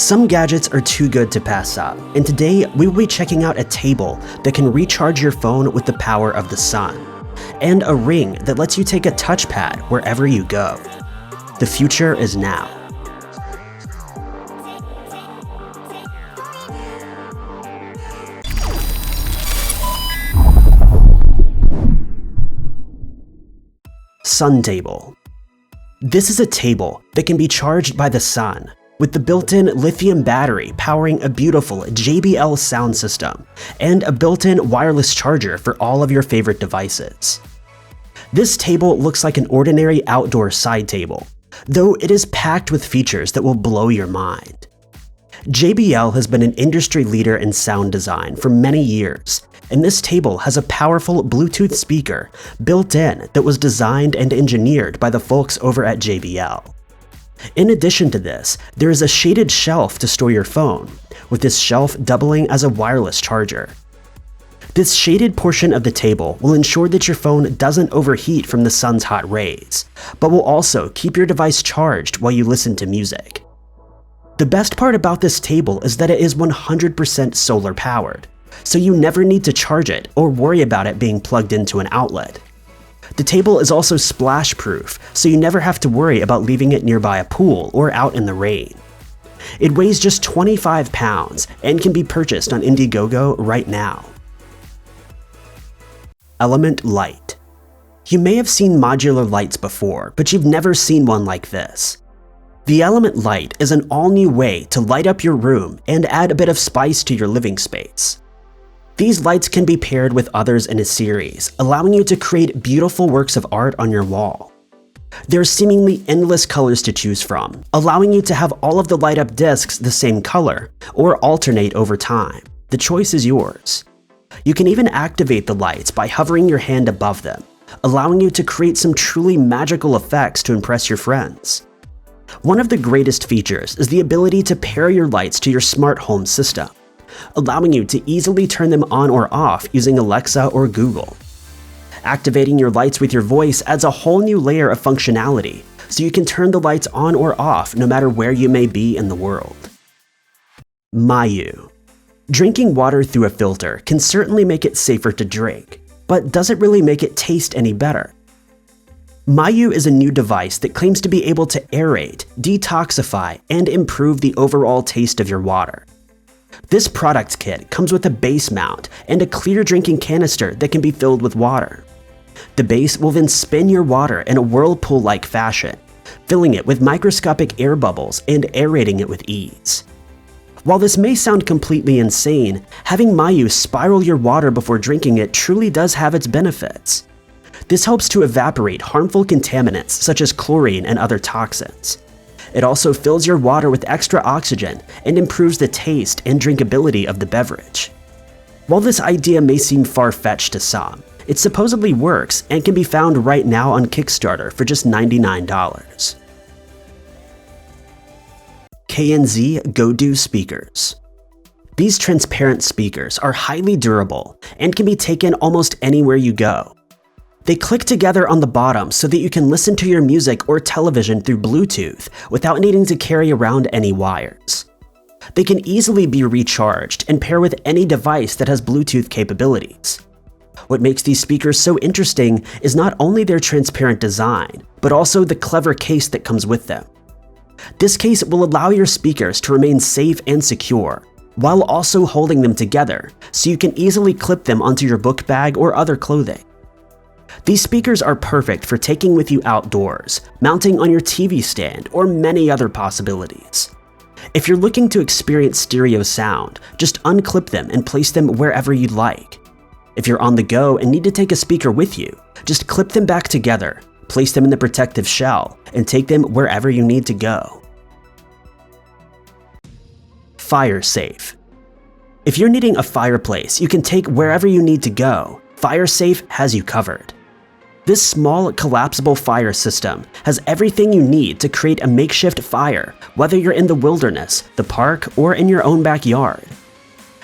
Some gadgets are too good to pass up, and today we will be checking out a table that can recharge your phone with the power of the sun, and a ring that lets you take a touchpad wherever you go. The future is now. Suntable. This is a table that can be charged by the sun, with the built-in lithium battery powering a beautiful JBL sound system, and a built-in wireless charger for all of your favorite devices. This table looks like an ordinary outdoor side table, though it is packed with features that will blow your mind. JBL has been an industry leader in sound design for many years, and this table has a powerful Bluetooth speaker built in that was designed and engineered by the folks over at JBL. In addition to this, there is a shaded shelf to store your phone, with this shelf doubling as a wireless charger. This shaded portion of the table will ensure that your phone doesn't overheat from the sun's hot rays, but will also keep your device charged while you listen to music. The best part about this table is that it is 100% solar powered, so you never need to charge it or worry about it being plugged into an outlet. The table is also splash proof, so you never have to worry about leaving it nearby a pool or out in the rain. It weighs just 25 pounds and can be purchased on Indiegogo right now. Element light. You may have seen modular lights before, but you've never seen one like this. The Element Light is an all-new way to light up your room and add a bit of spice to your living space. These lights can be paired with others in a series, allowing you to create beautiful works of art on your wall. There are seemingly endless colors to choose from, allowing you to have all of the light-up discs the same color, or alternate over time. The choice is yours. You can even activate the lights by hovering your hand above them, allowing you to create some truly magical effects to impress your friends. One of the greatest features is the ability to pair your lights to your smart home system, allowing you to easily turn them on or off using Alexa or Google. Activating your lights with your voice adds a whole new layer of functionality, so you can turn the lights on or off no matter where you may be in the world. MAYU. Drinking water through a filter can certainly make it safer to drink, but does it really make it taste any better? MAYU is a new device that claims to be able to aerate, detoxify, and improve the overall taste of your water. This product kit comes with a base mount and a clear drinking canister that can be filled with water. The base will then spin your water in a whirlpool-like fashion, filling it with microscopic air bubbles and aerating it with ease. While this may sound completely insane, having MAYU spiral your water before drinking it truly does have its benefits. This helps to evaporate harmful contaminants such as chlorine and other toxins. It also fills your water with extra oxygen and improves the taste and drinkability of the beverage. While this idea may seem far-fetched to some, it supposedly works and can be found right now on Kickstarter for just $99. KNZ GoDuo speakers. These transparent speakers are highly durable and can be taken almost anywhere you go. They click together on the bottom so that you can listen to your music or television through Bluetooth without needing to carry around any wires. They can easily be recharged and pair with any device that has Bluetooth capabilities. What makes these speakers so interesting is not only their transparent design, but also the clever case that comes with them. This case will allow your speakers to remain safe and secure, while also holding them together so you can easily clip them onto your book bag or other clothing. These speakers are perfect for taking with you outdoors, mounting on your TV stand, or many other possibilities. If you're looking to experience stereo sound, just unclip them and place them wherever you'd like. If you're on the go and need to take a speaker with you, just clip them back together, place them in the protective shell, and take them wherever you need to go. Fire safe. If you're needing a fireplace you can take wherever you need to go, FireSafe has you covered. This small, collapsible fire system has everything you need to create a makeshift fire, whether you're in the wilderness, the park, or in your own backyard.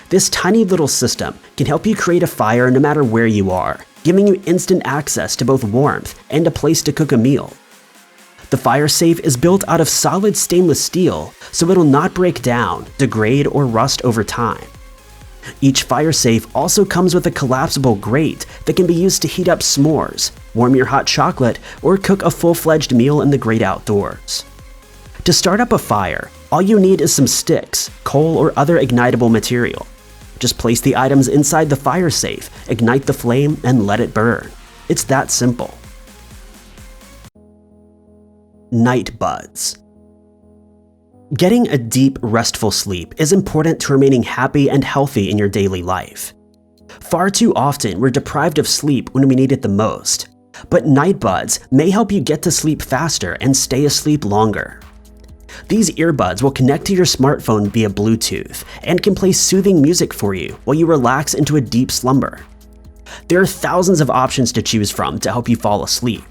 This tiny little system can help you create a fire no matter where you are, giving you instant access to both warmth and a place to cook a meal. The FireSafe is built out of solid stainless steel, so it'll not break down, degrade, or rust over time. Each fire safe also comes with a collapsible grate that can be used to heat up s'mores, warm your hot chocolate, or cook a full-fledged meal in the great outdoors. To start up a fire, all you need is some sticks, coal, or other ignitable material. Just place the items inside the fire safe, ignite the flame, and let it burn. It's that simple. NightBuds. Getting a deep, restful sleep is important to remaining happy and healthy in your daily life. Far too often, we're deprived of sleep when we need it the most, but NightBuds may help you get to sleep faster and stay asleep longer. These earbuds will connect to your smartphone via Bluetooth and can play soothing music for you while you relax into a deep slumber. There are thousands of options to choose from to help you fall asleep.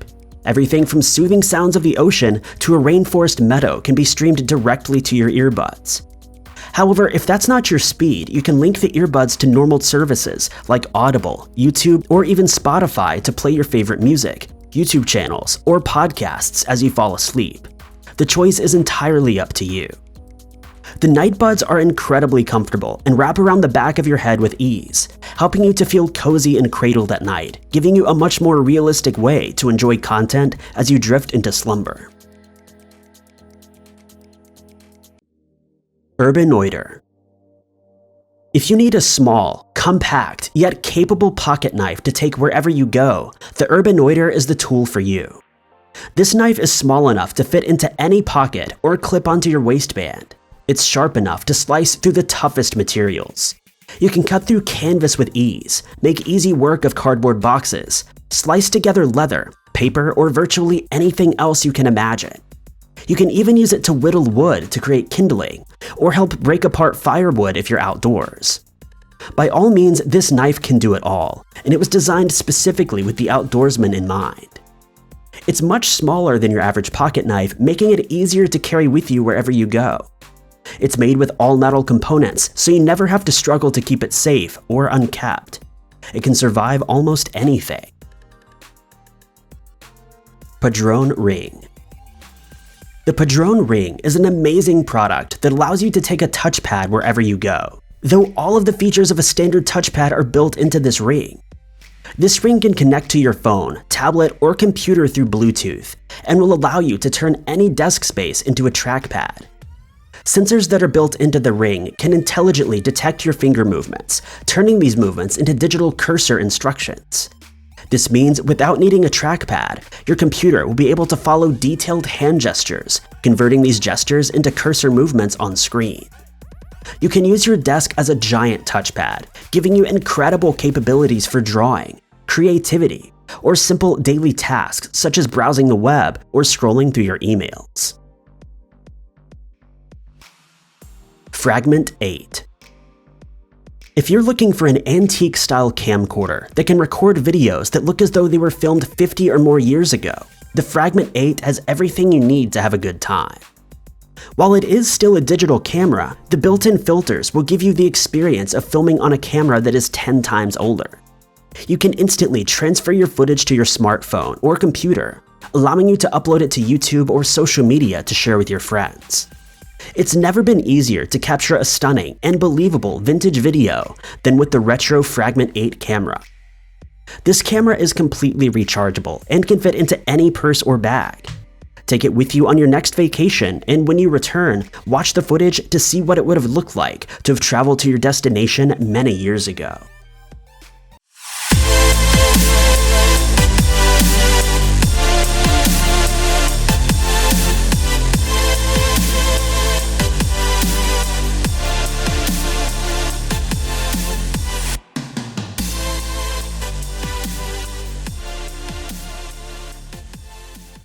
Everything from soothing sounds of the ocean to a rainforest meadow can be streamed directly to your earbuds. However, if that's not your speed, you can link the earbuds to normal services like Audible, YouTube, or even Spotify to play your favorite music, YouTube channels, or podcasts as you fall asleep. The choice is entirely up to you. The NightBuds are incredibly comfortable and wrap around the back of your head with ease, helping you to feel cozy and cradled at night, giving you a much more realistic way to enjoy content as you drift into slumber. Urbanoider. If you need a small, compact, yet capable pocket knife to take wherever you go, the Urbanoider is the tool for you. This knife is small enough to fit into any pocket or clip onto your waistband. It's sharp enough to slice through the toughest materials. You can cut through canvas with ease, make easy work of cardboard boxes, slice together leather, paper, or virtually anything else you can imagine. You can even use it to whittle wood to create kindling, or help break apart firewood if you're outdoors. By all means, this knife can do it all, and it was designed specifically with the outdoorsman in mind. It's much smaller than your average pocket knife, making it easier to carry with you wherever you go. It's made with all-metal components, so you never have to struggle to keep it safe or uncapped. It can survive almost anything. Padrone Ring. The Padrone Ring is an amazing product that allows you to take a touchpad wherever you go, though all of the features of a standard touchpad are built into this ring. This ring can connect to your phone, tablet, or computer through Bluetooth, and will allow you to turn any desk space into a trackpad. Sensors that are built into the ring can intelligently detect your finger movements, turning these movements into digital cursor instructions. This means without needing a trackpad, your computer will be able to follow detailed hand gestures, converting these gestures into cursor movements on screen. You can use your desk as a giant touchpad, giving you incredible capabilities for drawing, creativity, or simple daily tasks such as browsing the web or scrolling through your emails. FRAGMENT 8. If you're looking for an antique-style camcorder that can record videos that look as though they were filmed 50 or more years ago, the FRAGMENT 8 has everything you need to have a good time. While it is still a digital camera, the built-in filters will give you the experience of filming on a camera that is 10 times older. You can instantly transfer your footage to your smartphone or computer, allowing you to upload it to YouTube or social media to share with your friends. It's never been easier to capture a stunning and believable vintage video than with the retro FRAGMENT 8 camera. This camera is completely rechargeable and can fit into any purse or bag. Take it with you on your next vacation, and when you return, watch the footage to see what it would have looked like to have traveled to your destination many years ago.